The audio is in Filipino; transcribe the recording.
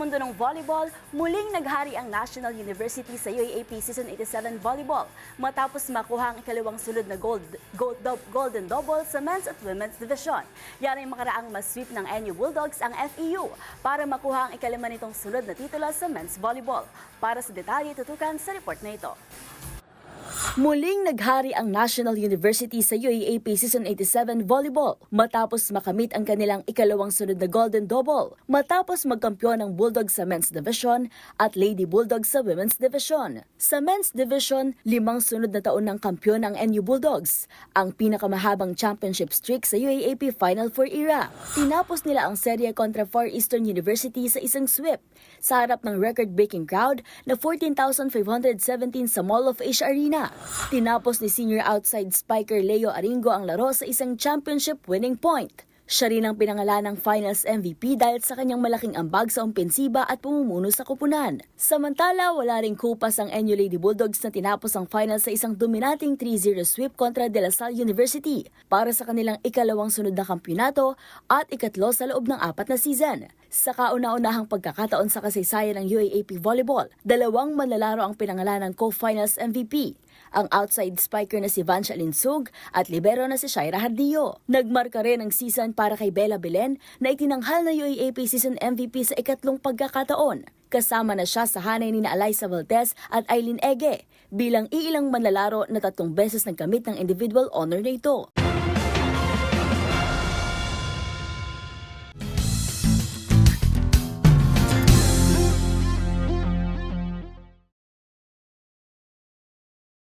mundo ng volleyball, muling naghari ang National University sa UAAP Season 87 Volleyball matapos makuha ang ikalawang sunod na golden double sa men's at women's division. Yan ay makaraang masweep ng NU Bulldogs ang FEU para makuha ang ikalima nitong sunod na titulo sa men's volleyball. Para sa detalye, tutukan sa report na ito. Muling naghari ang National University sa UAAP Season 87 Volleyball matapos makamit ang kanilang ikalawang sunod na golden double matapos magkampiyon ng Bulldogs sa men's division at Lady Bulldogs sa women's division. Sa men's division, 5 sunod na taon ng kampiyon ang NU Bulldogs, ang pinakamahabang championship streak sa UAAP Final Four era. Tinapos nila ang serye kontra Far Eastern University sa isang sweep sa harap ng record-breaking crowd na 14,517 sa Mall of Asia Arena. Tinapos ni senior outside spiker Leo Aringo ang laro sa isang championship winning point. Siya rin ang pinangalanang finals MVP dahil sa kanyang malaking ambag sa ompensiba at pumumuno sa koponan. Samantala, wala ring kupas ang NU Lady Bulldogs na tinapos ang finals sa isang dominating 3-0 sweep kontra De La Salle University para sa kanilang ikalawang sunod na kampyonato at ikatlo sa loob ng 4 na season. Sa kauna-unahang pagkakataon sa kasaysayan ng UAAP Volleyball, 2 manlalaro ang pinangalanang co-finals MVP. Ang outside spiker na si Vansha Linsug at libero na si Shaira Hardillo. Nagmarka rin ang season para kay Bella Belen na itinanghal na UAAP Season MVP sa ikatlong pagkakataon. Kasama na siya sa hanay ni Alyssa Valdez at Aileen Ege bilang iilang manlalaro na 3 beses nagkamit ng individual honor na ito.